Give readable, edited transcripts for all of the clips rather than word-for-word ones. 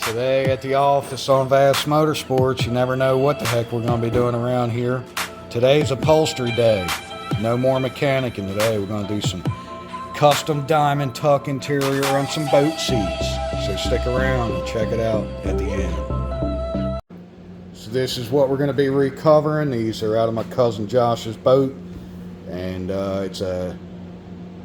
Today at the office on Vassmotorsports, you never know what the heck we're going to be doing around here. Today's upholstery day. No more mechanicing today. We're going to do some custom diamond tuck interior on some boat seats. So stick around and check it out at the end. So this is what we're going to be recovering. These are out of my cousin Josh's boat. And it's a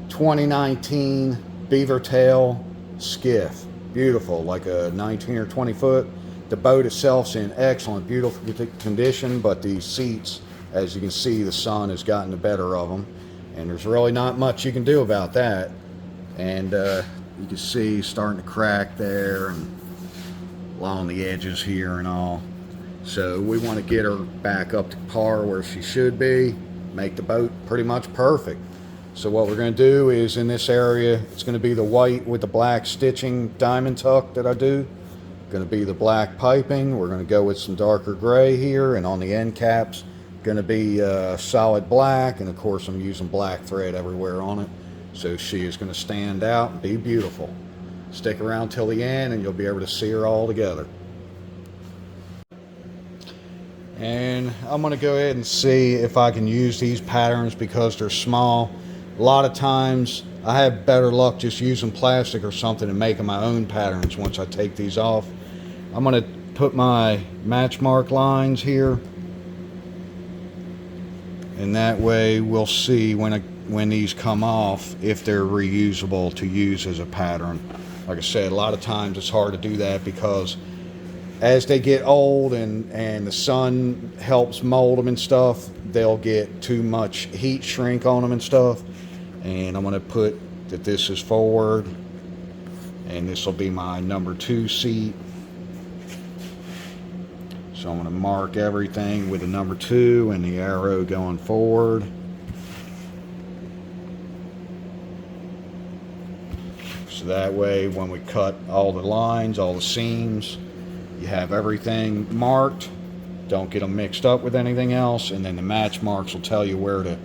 2019 beaver tail skiff. Beautiful, like a 19 or 20 foot. The boat itself's in excellent, beautiful condition, but these seats, as you can see, the sun has gotten the better of them, and there's really not much you can do about that. And you can see starting to crack there and along the edges here and all. So we want to get her back up to par where she should be, make the boat pretty much perfect. So what we're going to do is, in this area, it's going to be the white with the black stitching diamond tuck that I do. Going to be the black piping. We're going to go with some darker gray here, and on the end caps, going to be solid black, and of course I'm using black thread everywhere on it. So she is going to stand out and be beautiful. Stick around till the end and you'll be able to see her all together. And I'm going to go ahead and see if I can use these patterns because they're small. A lot of times I have better luck just using plastic or something and making my own patterns once I take these off. I'm going to put my match mark lines here, and that way we'll see when these come off if they're reusable to use as a pattern. Like I said, a lot of times it's hard to do that because as they get old and the sun helps mold them and stuff, they'll get too much heat shrink on them and stuff. And I'm going to put that this is forward, and this will be my number 2 seat. So I'm going to mark everything with the number 2 and the arrow going forward. So that way when we cut all the lines, all the seams, you have everything marked. Don't get them mixed up with anything else, and then the match marks will tell you where to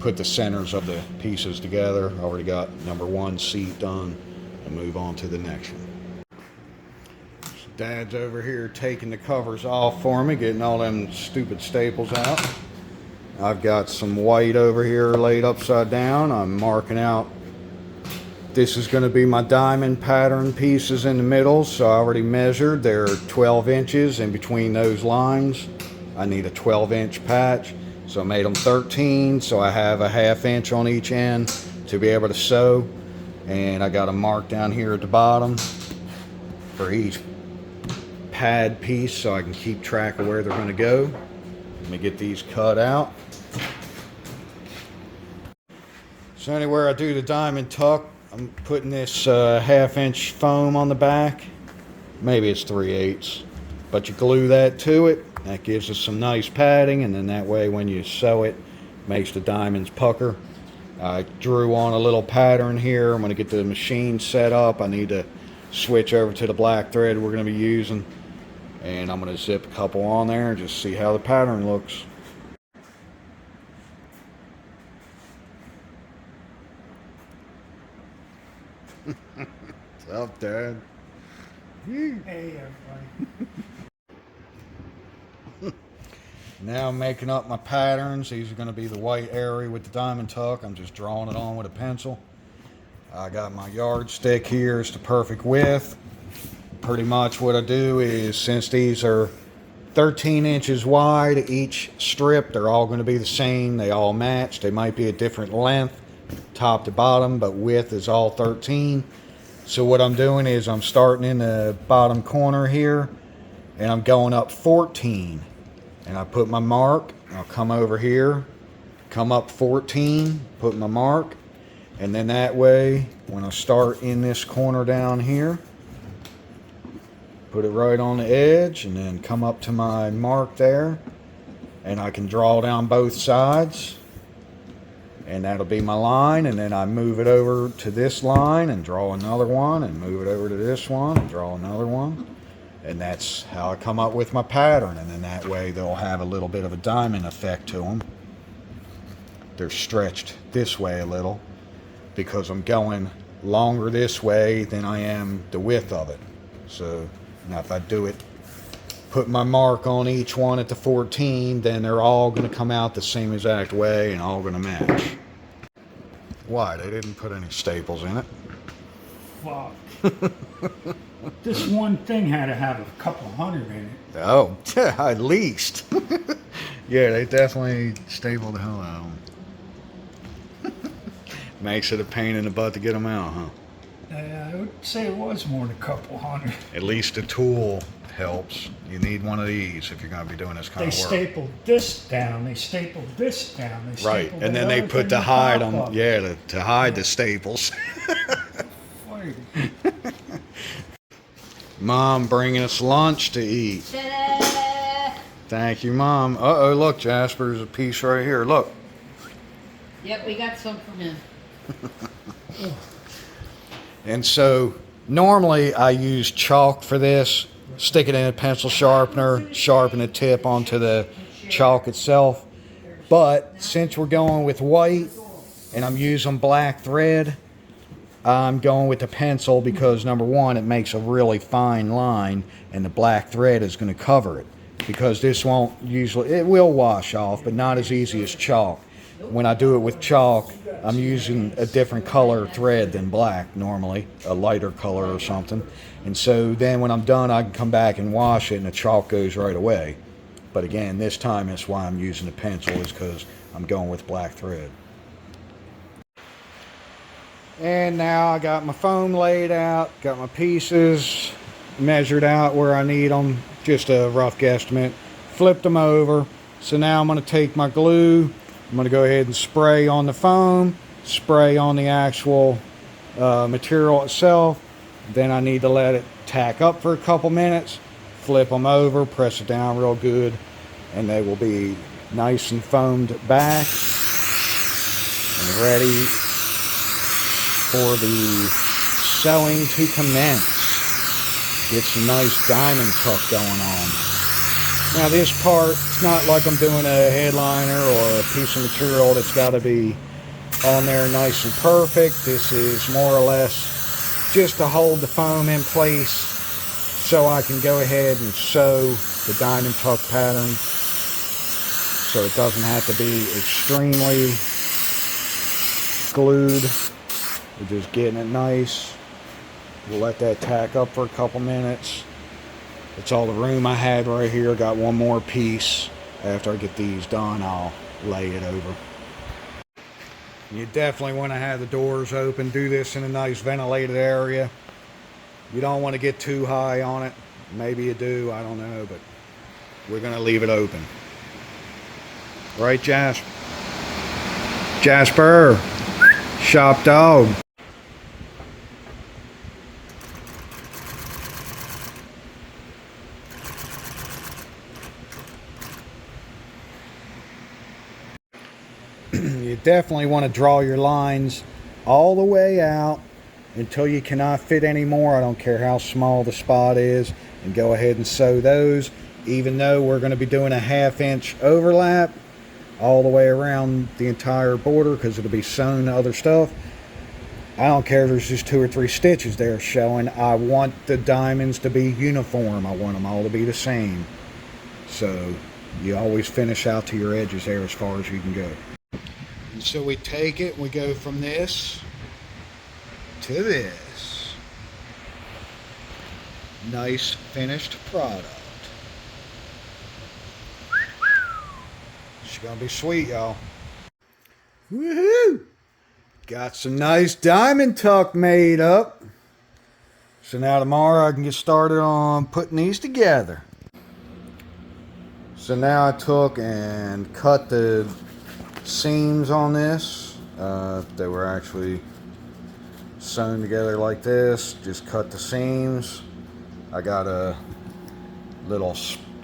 put the centers of the pieces together. I already got number 1 seat done, and move on to the next one. So Dad's over here taking the covers off for me, getting all them stupid staples out. I've got some white over here laid upside down. I'm marking out. This is going to be my diamond pattern pieces in the middle, so I already measured. They're 12 inches in between those lines. I need a 12-inch patch, so I made them 13, so I have a ½ inch on each end to be able to sew. And I got a mark down here at the bottom for each pad piece so I can keep track of where they're going to go. Let me get these cut out. So anywhere I do the diamond tuck, I'm putting this ½ inch foam on the back. Maybe it's 3/8, but you glue that to it. That gives us some nice padding, and then that way when you sew it, makes the diamonds pucker. I drew on a little pattern here. I'm going to get the machine set up. I need to switch over to the black thread we're going to be using, and I'm going to zip a couple on there and just see how the pattern looks. What's up, Dad? Hey, everybody. Now I'm making up my patterns. These are going to be the white area with the diamond tuck. I'm just drawing it on with a pencil. I got my yardstick here. It's the perfect width. Pretty much what I do is, since these are 13 inches wide, each strip, they're all going to be the same. They all match. They might be a different length, top to bottom, but width is all 13. So what I'm doing is I'm starting in the bottom corner here, and I'm going up 14. And I put my mark. I'll come over here, come up 14, put my mark, and then that way, when I start in this corner down here, put it right on the edge, and then come up to my mark there, and I can draw down both sides, and that'll be my line. And then I move it over to this line and draw another one, and move it over to this one and draw another one. And that's how I come up with my pattern. And then that way they'll have a little bit of a diamond effect to them. They're stretched this way a little because I'm going longer this way than I am the width of it. So Now if I do it, put my mark on each one at the 14, then they're all going to come out the same exact way and all going to match. Why? They didn't put any staples in it. Fuck. This one thing had to have a couple hundred in it. Oh, at least. Yeah, they definitely stapled the hell out of them. Makes it a pain in the butt to get them out, huh? I would say it was more than a couple hundred. At least the tool helps. You need one of these if you're going to be doing this kind They of work. stapled this down. They stapled this down. They Right, stapled and then that they other put thing the hide top on, up. yeah, to hide the staples. Funny. Mom bringing us lunch to eat. Thank you, Mom. Uh-oh, look, Jasper, there's a piece right here. Look. Yep, we got some from him. And so, normally I use chalk for this. Stick it in a pencil sharpener, sharpen the tip onto the chalk itself. But since we're going with white and I'm using black thread, I'm going with the pencil because number one, it makes a really fine line and the black thread is going to cover it. Because this won't usually, it will wash off, but not as easy as chalk. When I do it with chalk, I'm using a different color thread than black normally, a lighter color or something. And so then when I'm done, I can come back and wash it and the chalk goes right away. But again, this time that's why I'm using the pencil, is because I'm going with black thread. And now I got my foam laid out, got my pieces measured out where I need them, just a rough guesstimate. Flipped them over. So now I'm going to take my glue, I'm going to go ahead and spray on the foam, spray on the actual material itself. Then I need to let it tack up for a couple minutes, flip them over, press it down real good, and they will be nice and foamed back and ready for the sewing to commence. Get some nice diamond tuck going on. Now this part, it's not like I'm doing a headliner or a piece of material that's got to be on there nice and perfect. This is more or less just to hold the foam in place so I can go ahead and sew the diamond tuck pattern so it doesn't have to be extremely glued. We're just getting it nice. We'll let that tack up for a couple minutes. That's all the room I had right here. Got one more piece. After I get these done, I'll lay it over. You definitely want to have the doors open. Do this in a nice ventilated area. You don't want to get too high on it. Maybe you do, I don't know, but we're going to leave it open. Right, Jasper? Jasper! Shop dog. You definitely want to draw your lines all the way out until you cannot fit anymore. I don't care how small the spot is, and go ahead and sew those, even though we're going to be doing a 1/2 inch overlap all the way around the entire border because it'll be sewn to other stuff. I don't care if there's just 2 or 3 stitches there showing. I want the diamonds to be uniform. I want them all to be the same. So you always finish out to your edges there as far as you can go. And so we take it, we go from this to this. Nice finished product. It's gonna be sweet, y'all. Woohoo! Got some nice diamond tuck made up. So now tomorrow I can get started on putting these together. So now I took and cut the seams on this. They were actually sewn together like this. Just cut the seams. I got a little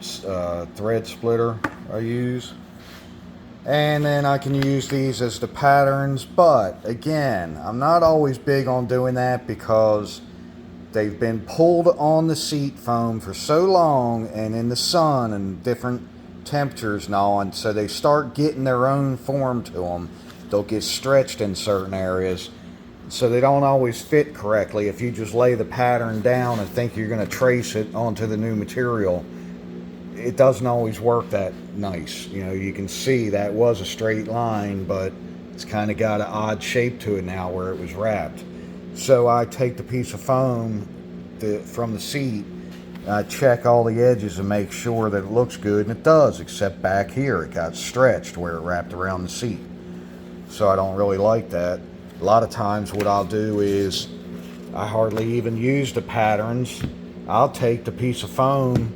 thread splitter I use. And then I can use these as the patterns, but again, I'm not always big on doing that because they've been pulled on the seat foam for so long and in the sun and different temperatures and all, and so they start getting their own form to them. They'll get stretched in certain areas, So they don't always fit correctly. If you just lay the pattern down and think you're going to trace it onto the new material, it doesn't always work that nice. You know, you can see that was a straight line, but it's kind of got an odd shape to it now where it was wrapped. So I take the piece of foam from the seat, I check all the edges and make sure that it looks good, and it does, except back here it got stretched where it wrapped around the seat. So I don't really like that. A lot of times what I'll do is I hardly even use the patterns. I'll take the piece of foam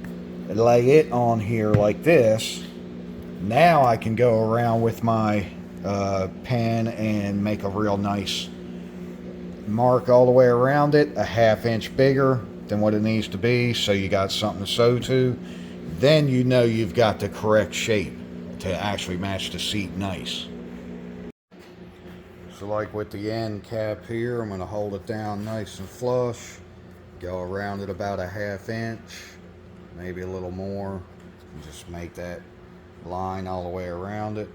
and lay it on here like this. Now I can go around with my pen and make a real nice mark all the way around it, a 1/2 inch bigger than what it needs to be, so you got something to sew to. Then you know you've got the correct shape to actually match the seat nice. So like with the end cap here, I'm going to hold it down nice and flush, go around it about a 1/2 inch, maybe a little more, and just make that line all the way around it.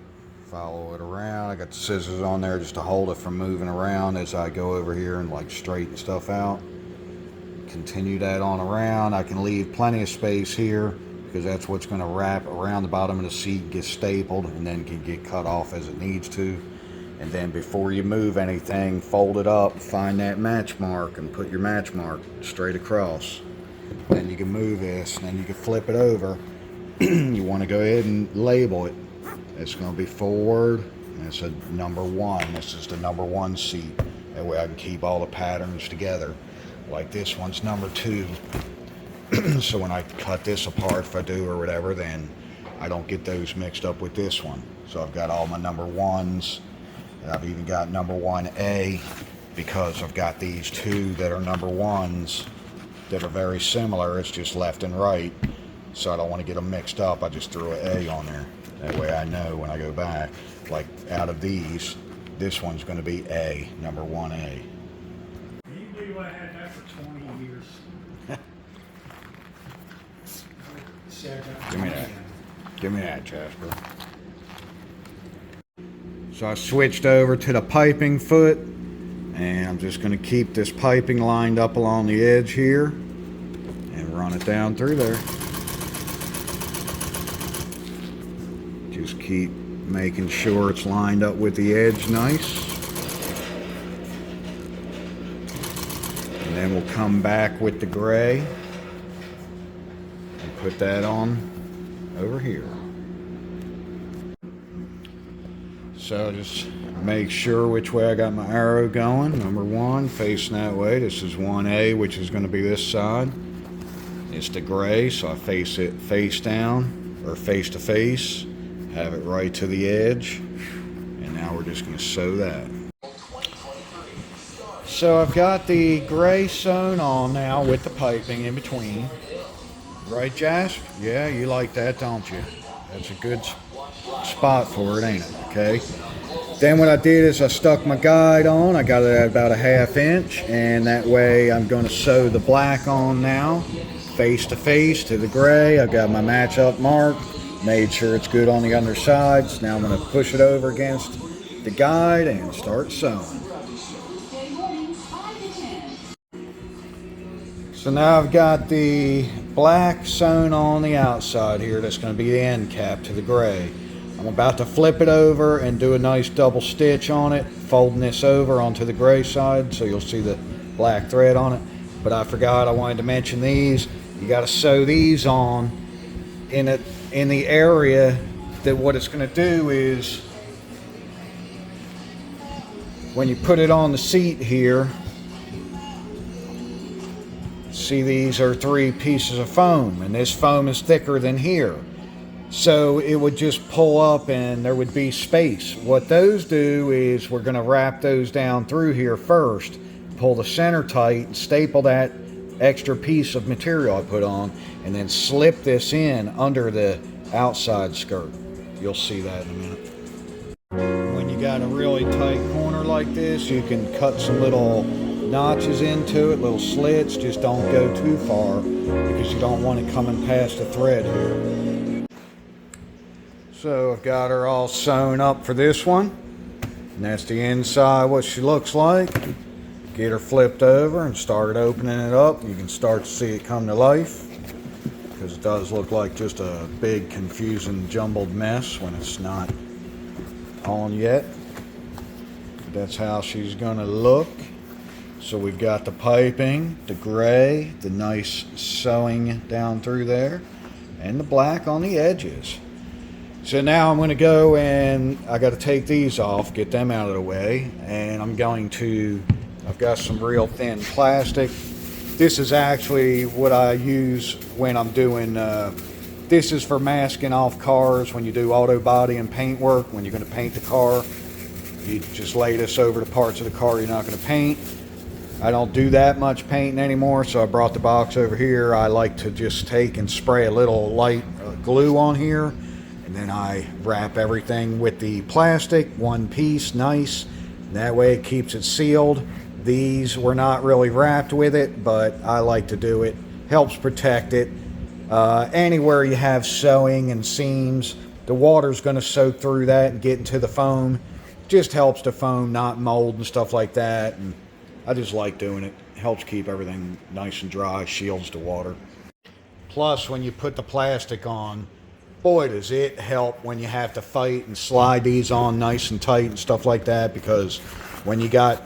Follow it around. I got the scissors on there just to hold it from moving around as I go over here and like straighten stuff out. Continue that on around. I can leave plenty of space here because that's what's going to wrap around the bottom of the seat, get stapled, and then can get cut off as it needs to. And then before you move anything, fold it up, find that match mark, and put your match mark straight across. Then you can move this, and then you can flip it over. You want to go ahead and label it. It's going to be forward, and it's a number 1. This is the number 1 seat. That way I can keep all the patterns together. Like this one's number 2. So when I cut this apart, if I do or whatever, then I don't get those mixed up with this one. So I've got all my number 1s. And I've even got number 1A because I've got these 2 that are number 1s that are very similar. It's just left and right. So I don't want to get them mixed up. I just threw an A on there. That way I know when I go back, like out of these, this one's going to be A, number 1A. Can you believe I had that for 20 years? Give me that. Give me that, Jasper. So I switched over to the piping foot, and I'm just going to keep this piping lined up along the edge here and run it down through there. Just keep making sure it's lined up with the edge nice. And then we'll come back with the gray and put that on over here. So just make sure which way I got my arrow going. Number 1, facing that way. This is 1A, which is going to be this side. It's the gray, so I face it face down, or face to face. Have it right to the edge. And now we're just going to sew that. So I've got the gray sewn on now with the piping in between. Right, Jasp? Yeah, you like that, don't you? That's a good spot for it, ain't it? Okay. Then what I did is I stuck my guide on. I got it at about a 1/2 inch, and that way I'm going to sew the black on now, face to face to the gray. I got my match up mark, made sure it's good on the undersides. Now I'm going to push it over against the guide and start sewing. So now I've got the black sewn on the outside here. That's going to be the end cap to the gray. I'm about to flip it over and do a nice double stitch on it, folding this over onto the gray side so you'll see the black thread on it. But I forgot, I wanted to mention these. You got to sew these on in the area that what it's going to do is when you put it on the seat here, see, these are 3 pieces of foam, and this foam is thicker than here. So it would just pull up and there would be space. What those do is we're going to wrap those down through here first, pull the center tight, and staple that extra piece of material I put on, and then slip this in under the outside skirt. You'll see that in a minute. When you got a really tight corner like this, you can cut some little notches into it, little slits. Just don't go too far because you don't want it coming past the thread here. So I've got her all sewn up for this one. And that's the inside, what she looks like. Get her flipped over and start opening it up. You can start to see it come to life, because it does look like just a big, confusing, jumbled mess when it's not on yet. That's how she's gonna look. So we've got the piping, the gray, the nice sewing down through there, and the black on the edges. So now I'm gonna go and I gotta take these off, get them out of the way, and I've got some real thin plastic. This is actually what I use when I'm doing, this is for masking off cars when you do auto body and paint work. When you're gonna paint the car, you just lay this over the parts of the car you're not gonna paint. I don't do that much painting anymore, so I brought the box over here. I like to just take and spray a little light glue on here, and then I wrap everything with the plastic, one piece, nice. That way it keeps it sealed. These were not really wrapped with it, but I like to do it. Helps protect it. Anywhere you have sewing and seams, the water's going to soak through that and get into the foam. Just helps the foam not mold and stuff like that. And I just like doing it. Helps keep everything nice and dry, shields the water. Plus, when you put the plastic on, boy, does it help when you have to fight and slide these on nice and tight and stuff like that, because when you got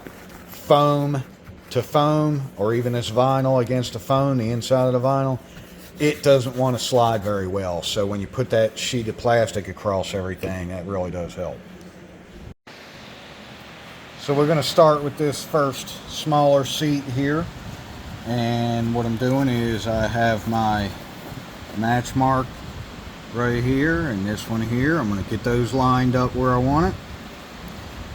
foam to foam, or even this vinyl against the foam, the inside of the vinyl, it doesn't want to slide very well. So when you put that sheet of plastic across everything, that really does help. So we're going to start with this first smaller seat here, and what I'm doing is I have my match mark right here and this one here. I'm going to get those lined up where I want it,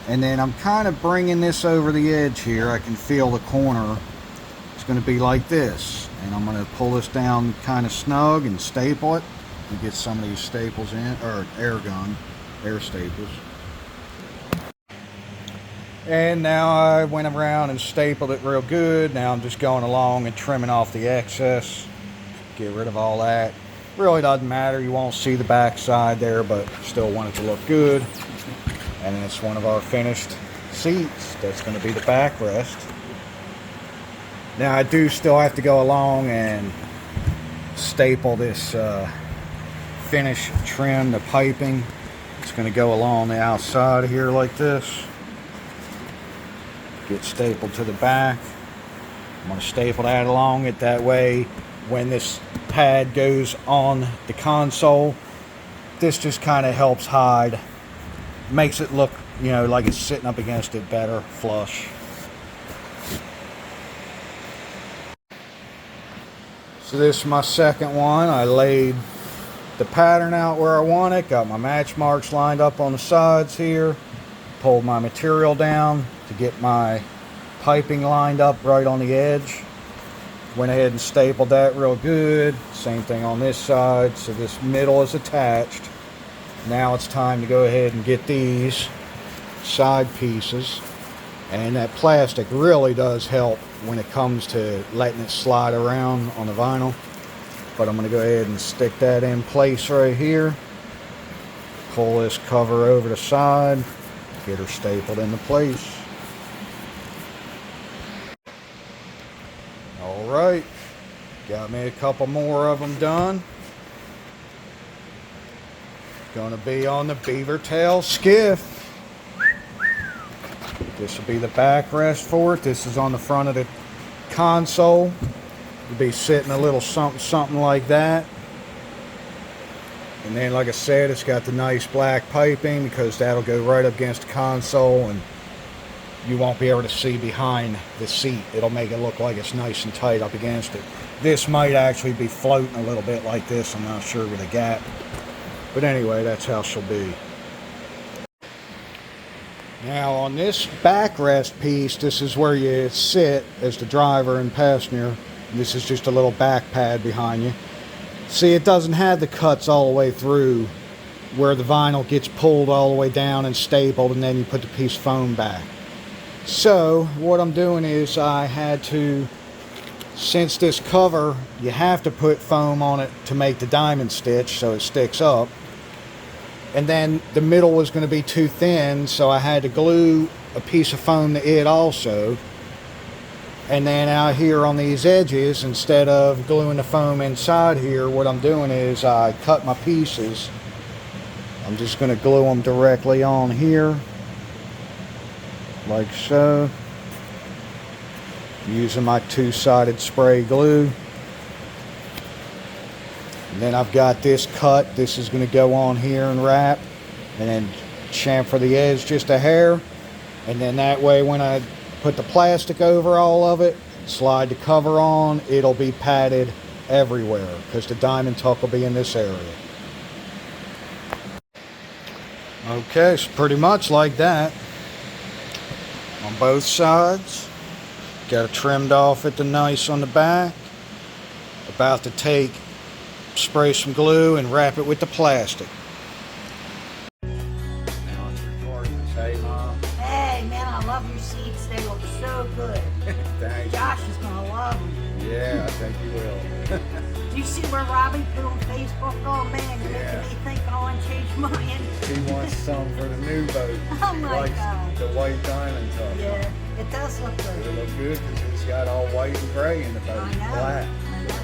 and then I'm kind of bringing this over the edge here. I can feel the corner. It's going to be like this, and I'm going to pull this down kind of snug and staple it and get some of these staples in, or air staples. And now I went around and stapled it real good. Now I'm just going along and trimming off the excess. Get rid of all that. Really doesn't matter. You won't see the back side there, but still want it to look good. And it's one of our finished seats. That's going to be the backrest. Now I do still have to go along and staple this finish trim, the piping. It's going to go along the outside here like this. Get stapled to the back. I'm going to staple that along it. That way, when this pad goes on the console, this just kind of helps hide, makes it look, like it's sitting up against it better, flush. So this is my second one. I laid the pattern out where I want it. Got my match marks lined up on the sides here. Pulled my material down to get my piping lined up right on the edge. Went ahead and stapled that real good. Same thing on this side. So this middle is attached. Now it's time to go ahead and get these side pieces. And that plastic really does help when it comes to letting it slide around on the vinyl. But I'm going to go ahead and stick that in place right here. Pull this cover over the side. Get her stapled into place. Alright, got me a couple more of them done. Gonna be on the beaver tail skiff. This will be the backrest for it. This is on the front of the console. It'll be sitting a little something like that. And then, like I said, it's got the nice black piping, because that'll go right up against the console and you won't be able to see behind the seat. It'll make it look like it's nice and tight up against it. This might actually be floating a little bit like this. I'm not sure with a gap. But anyway, that's how she'll be. Now on this backrest piece, this is where you sit as the driver and passenger. This is just a little back pad behind you. See, it doesn't have the cuts all the way through where the vinyl gets pulled all the way down and stapled, and then you put the piece of foam back. So what I'm doing is I had to, since this cover, you have to put foam on it to make the diamond stitch so it sticks up. and then the middle was going to be too thin, so I had to glue a piece of foam to it also. And then out here on these edges, instead of gluing the foam inside here, what I'm doing is I cut my pieces. I'm just going to glue them directly on here, like so, using my two-sided spray glue. And then I've got this cut. This is going to go on here and wrap, and then chamfer the edge just a hair. And then that way, when I put the plastic over all of it, slide the cover on, it'll be padded everywhere because the diamond tuck will be in this area. Okay, so pretty much like that on both sides. Got it trimmed off at the nice on the back. About to spray some glue and wrap it with the plastic. Now it's recording. Hey, Mom. Hey, man, I love your seats. They look so good. Thank Josh is going to love them. you. Yeah, I think you will. Do you see where Robbie put on Facebook? Oh, man, you're making me think I want to change mine. He wants some for the new boat. Oh, my Likes God. the white diamond tuck. Yeah, it does look It'll good. look good because it's got all white and gray in the boat. I know. Black. I know.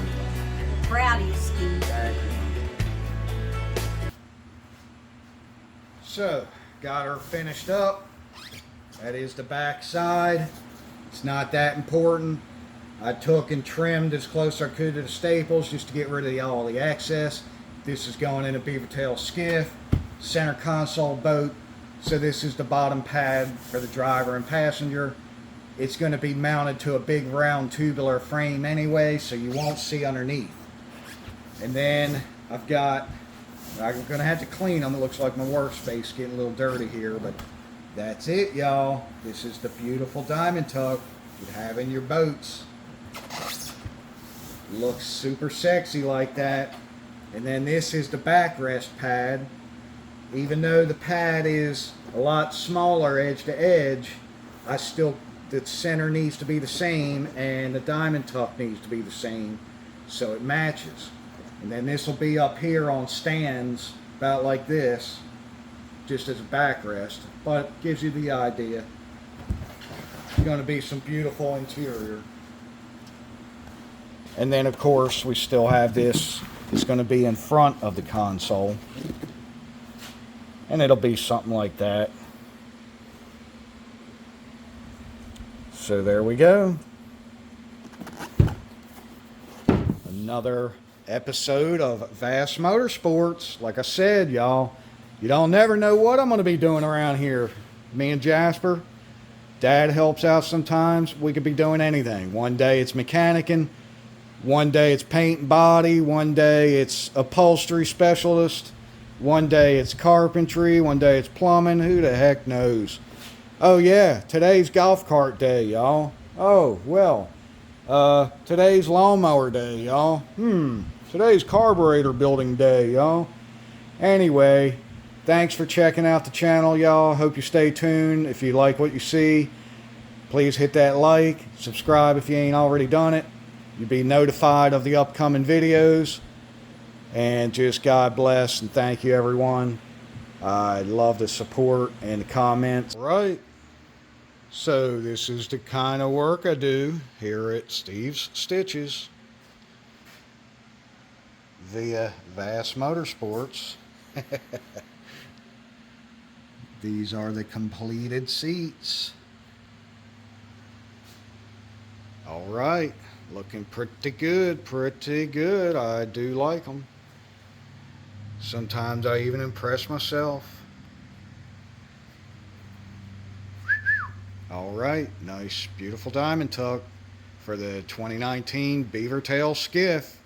Proud of you, Steve. Thank you. So, got her finished up. That is the back side. It's not that important. I took and trimmed as close as I could to the staples just to get rid of all the excess. This is going in a beaver tail skiff, center console boat. So this is the bottom pad for the driver and passenger. It's going to be mounted to a big round tubular frame anyway, so you won't see underneath. And then I'm going to have to clean them. It looks like my workspace getting a little dirty here, but that's it, y'all. This is the beautiful diamond tuck you have in your boats. Looks super sexy like that. And then this is the backrest pad. Even though the pad is a lot smaller edge to edge, the center needs to be the same and the diamond tuck needs to be the same so it matches. And then this will be up here on stands about like this, just as a backrest, but gives you the idea. It's going to be some beautiful interior. And then of course we still have this. It's going to be in front of the console, and it'll be something like that. So there we go. Another episode of Vassmotorsports. Like I said, y'all, you don't never know what I'm going to be doing around here. Me and Jasper, Dad helps out sometimes. We could be doing anything. One day it's mechanicking, one day it's paint and body, one day it's upholstery specialist, one day it's carpentry, one day it's plumbing. Who the heck knows? Oh yeah, today's golf cart day, y'all. Oh, well, today's lawnmower day, y'all. Today's carburetor building day, y'all. Anyway, thanks for checking out the channel, y'all. Hope you stay tuned. If you like what you see, please hit that like, subscribe if you ain't already done it. You'll be notified of the upcoming videos. And just God bless and thank you, everyone. I love the support and the comments. Right. So this is the kind of work I do here at Steve's Stitches via Vassmotorsports. These are the completed seats. All right, looking pretty good, pretty good. I do like them. Sometimes I even impress myself. All right, nice, beautiful diamond tuck for the 2019 Beaver Tail Skiff.